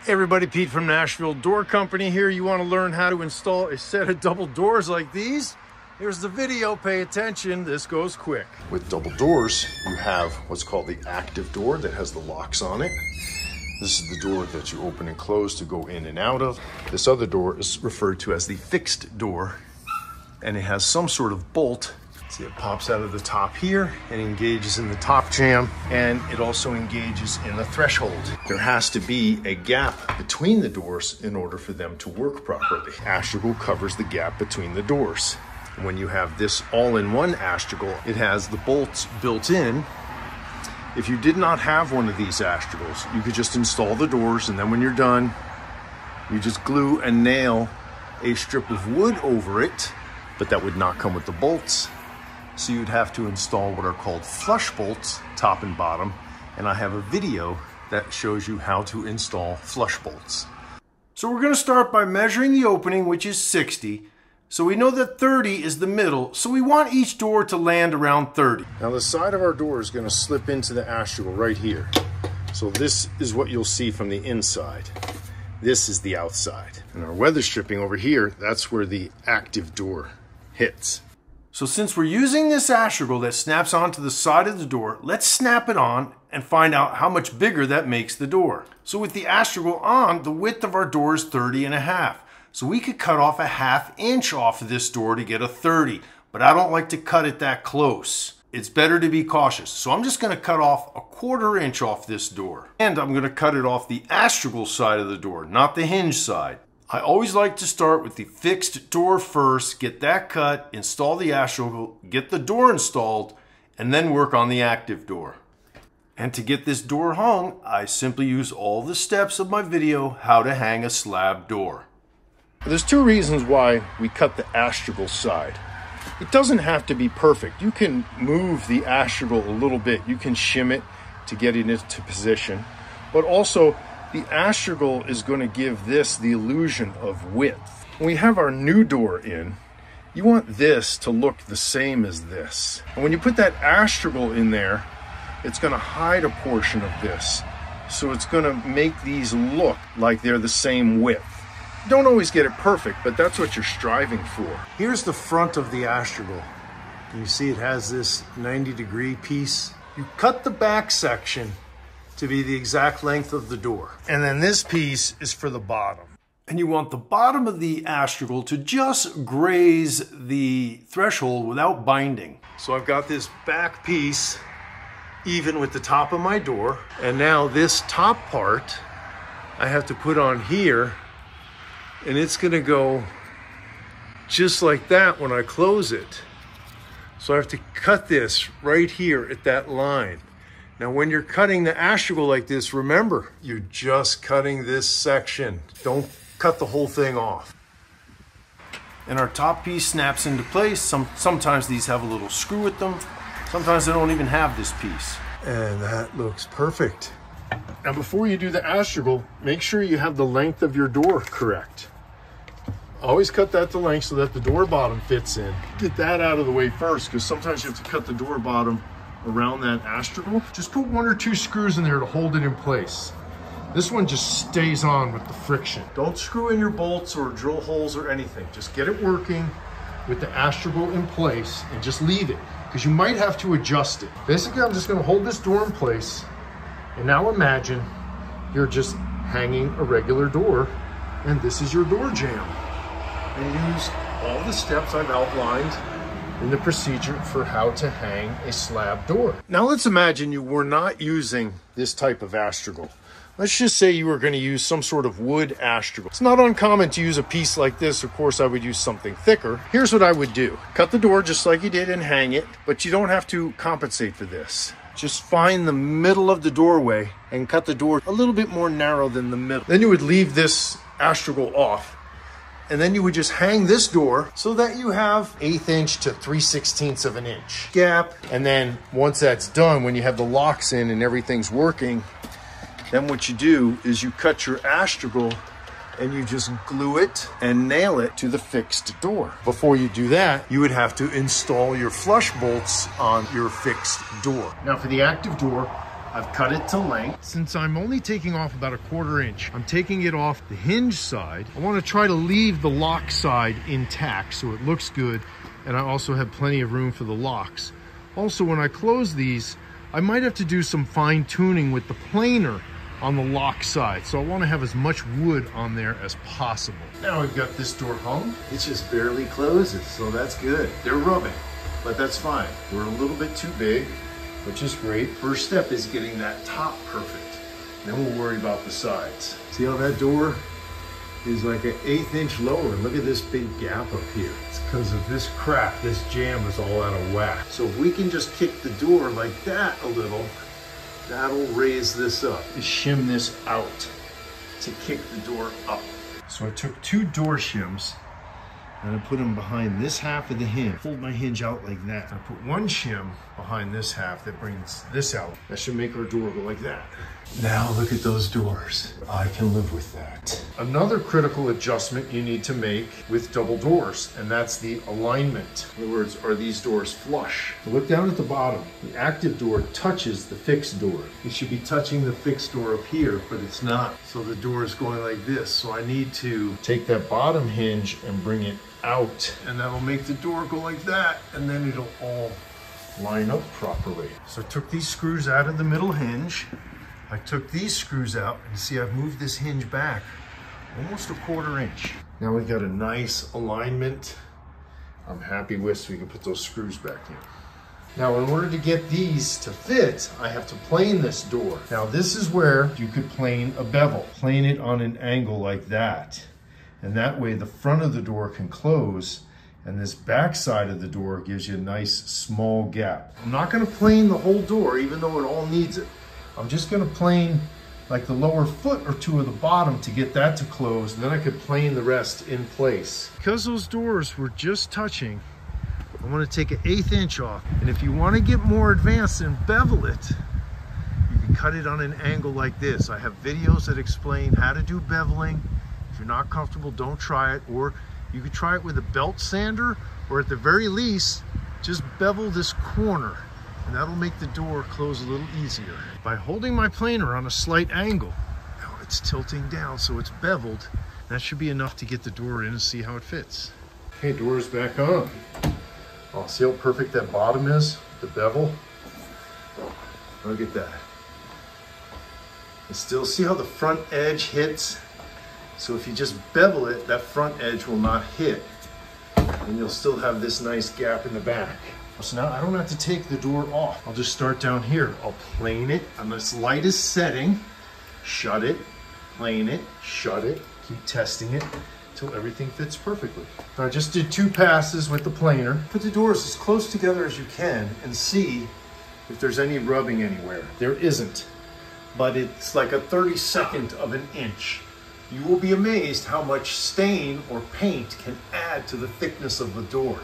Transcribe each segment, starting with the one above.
Hey everybody, Pete from Nashville Door Company here. You want to learn how to install a set of double doors like these? Here's the video, pay attention, this goes quick. With double doors, you have what's called the active door that has the locks on it. This is the door that you open and close to go in and out of. This other door is referred to as the fixed door, and it has some sort of bolt. See, it pops out of the top here and engages in the top jamb, and it also engages in the threshold. There has to be a gap between the doors in order for them to work properly. Astragal covers the gap between the doors. When you have this all-in-one Astragal, it has the bolts built in. If you did not have one of these Astragals, you could just install the doors, and then when you're done, you just glue and nail a strip of wood over it, but that would not come with the bolts. So you'd have to install what are called flush bolts, top and bottom, and I have a video that shows you how to install flush bolts. So we're going to start by measuring the opening, which is 60. So we know that 30 is the middle, so we want each door to land around 30. Now the side of our door is going to slip into the Astragal right here. So this is what you'll see from the inside. This is the outside. And our weather stripping over here, that's where the active door hits. So since we're using this Astragal that snaps onto the side of the door, let's snap it on and find out how much bigger that makes the door. So with the Astragal on, the width of our door is 30.5. So we could cut off a 1/2 inch off of this door to get a 30, but I don't like to cut it that close. It's better to be cautious. So I'm just gonna cut off a 1/4 inch off this door. And I'm gonna cut it off the Astragal side of the door, not the hinge side. I always like to start with the fixed door first, get that cut, install the Astragal, get the door installed, and then work on the active door. And to get this door hung, I simply use all the steps of my video, how to hang a slab door. There's 2 reasons why we cut the Astragal side. It doesn't have to be perfect. You can move the Astragal a little bit. You can shim it to get it into position, but also the Astragal is going to give this the illusion of width. When we have our new door in, you want this to look the same as this. And when you put that Astragal in there, it's going to hide a portion of this. So it's going to make these look like they're the same width. You don't always get it perfect, but that's what you're striving for. Here's the front of the Astragal. You see it has this 90-degree piece. You cut the back section to be the exact length of the door. And then this piece is for the bottom. And you want the bottom of the Astragal to just graze the threshold without binding. So I've got this back piece even with the top of my door. And now this top part I have to put on here, and it's gonna go just like that when I close it. So I have to cut this right here at that line. Now, when you're cutting the Astragal like this, remember, you're just cutting this section. Don't cut the whole thing off. And our top piece snaps into place. Sometimes these have a little screw with them. Sometimes they don't even have this piece. And that looks perfect. Now, before you do the Astragal, make sure you have the length of your door correct. Always cut that to length so that the door bottom fits in. Get that out of the way first, because sometimes you have to cut the door bottom around that Astragal. Just put 1 or 2 screws in there to hold it in place. This one just stays on with the friction. Don't screw in your bolts or drill holes or anything. Just get it working with the Astragal in place and just leave it, because you might have to adjust it. Basically, I'm just gonna hold this door in place, and now imagine you're just hanging a regular door, and this is your door jamb. And use all the steps I've outlined in the procedure for how to hang a slab door. Now let's imagine you were not using this type of Astragal. Let's just say you were going to use some sort of wood Astragal. It's not uncommon to use a piece like this. Of course, I would use something thicker. Here's what I would do. Cut the door just like you did and hang it, but you don't have to compensate for this. Just find the middle of the doorway and cut the door a little bit more narrow than the middle. Then you would leave this Astragal off, and then you would just hang this door so that you have 1/8 inch to 3/16 of an inch gap. And then once that's done, when you have the locks in and everything's working, then what you do is you cut your Astragal and you just glue it and nail it to the fixed door. Before you do that, you would have to install your flush bolts on your fixed door. Now for the active door, I've cut it to length. Since I'm only taking off about 1/4 inch, I'm taking it off the hinge side. I want to try to leave the lock side intact so it looks good, and I also have plenty of room for the locks. Also, when I close these, I might have to do some fine tuning with the planer on the lock side. So I want to have as much wood on there as possible. Now we've got this door hung. It just barely closes, so that's good. They're rubbing, but that's fine. We're a little bit too big, which is great. First step is getting that top perfect. Then we'll worry about the sides. See how that door is like an 1/8 inch lower? Look at this big gap up here. It's because of this crack. This jamb is all out of whack. So if we can just kick the door like that a little, that'll raise this up. Just shim this out to kick the door up. So I took 2 door shims and I put them behind this half of the hinge. Hold my hinge out like that. I put 1 shim behind this half that brings this out. That should make our door go like that. Now look at those doors. I can live with that. Another critical adjustment you need to make with double doors, and that's the alignment. In other words, are these doors flush? Look down at the bottom. The active door touches the fixed door. It should be touching the fixed door up here, but it's not. So the door is going like this. So I need to take that bottom hinge and bring it out, and that'll make the door go like that, and then it'll all line up properly. So I took these screws out of the middle hinge. I took these screws out, and see I've moved this hinge back almost 1/4 inch. Now we've got a nice alignment I'm happy with, so we can put those screws back in. Now in order to get these to fit, I have to plane this door. Now this is where you could plane a bevel. Plane it on an angle like that. And that way the front of the door can close, and this back side of the door gives you a nice small gap. I'm not gonna plane the whole door, even though it all needs it. I'm just gonna plane like the lower foot or 2 of the bottom to get that to close, and then I could plane the rest in place. Because those doors were just touching, I wanna take an 1/8 inch off. And if you wanna get more advanced and bevel it, you can cut it on an angle like this. I have videos that explain how to do beveling. If you're not comfortable, don't try it. Or you could try it with a belt sander, or at the very least, just bevel this corner, and that'll make the door close a little easier. By holding my planer on a slight angle, now it's tilting down so it's beveled. That should be enough to get the door in and see how it fits. Okay, door is back on. Oh, see how perfect that bottom is, the bevel? Look at that. And still see how the front edge hits? So if you just bevel it, that front edge will not hit, and you'll still have this nice gap in the back. So now I don't have to take the door off. I'll just start down here. I'll plane it on its lightest setting, shut it, plane it, shut it, keep testing it until everything fits perfectly. I just did 2 passes with the planer. Put the doors as close together as you can and see if there's any rubbing anywhere. There isn't, but it's like a 32nd of an inch. You will be amazed how much stain or paint can add to the thickness of the door.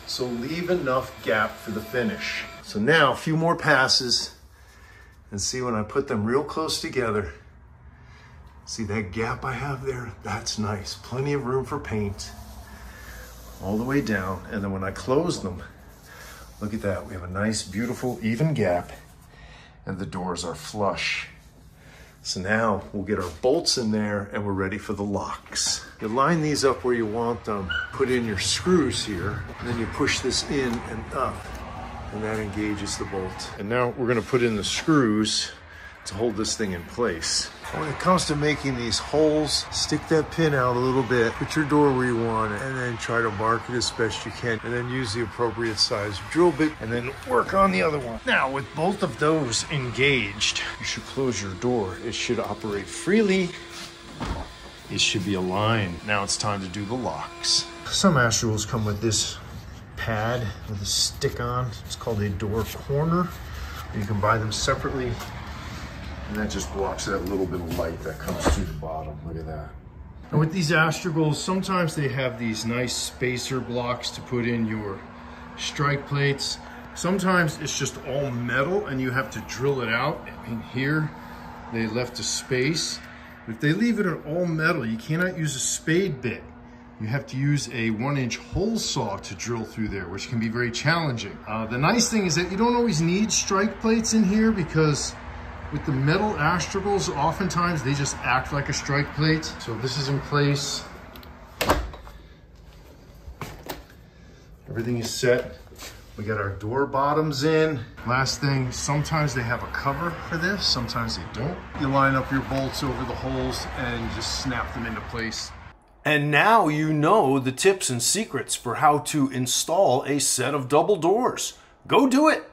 So leave enough gap for the finish. So now a few more passes, and see when I put them real close together, see that gap I have there? That's nice. Plenty of room for paint all the way down. And then when I close them, look at that. We have a nice, beautiful, even gap, and the doors are flush. So now we'll get our bolts in there and we're ready for the locks. You line these up where you want them, put in your screws here, and then you push this in and up, and that engages the bolt. And now we're gonna put in the screws to hold this thing in place. When it comes to making these holes, stick that pin out a little bit, put your door where you want it, and then try to mark it as best you can, and then use the appropriate size drill bit, and then work on the other one. Now, with both of those engaged, you should close your door. It should operate freely. It should be aligned. Now it's time to do the locks. Some Astros come with this pad with a stick on. It's called a door corner. You can buy them separately. And that just blocks that little bit of light that comes through the bottom. Look at that. And with these Astrogals, sometimes they have these nice spacer blocks to put in your strike plates. Sometimes it's just all metal and you have to drill it out. And here they left a space. If they leave it all metal, you cannot use a spade bit. You have to use a 1-inch hole saw to drill through there, which can be very challenging. The nice thing is that you don't always need strike plates in here, because With the metal astragals, oftentimes they just act like a strike plate. So this is in place. Everything is set. We got our door bottoms in. Last thing, sometimes they have a cover for this, sometimes they don't. You line up your bolts over the holes and just snap them into place. And now you know the tips and secrets for how to install a set of double doors. Go do it.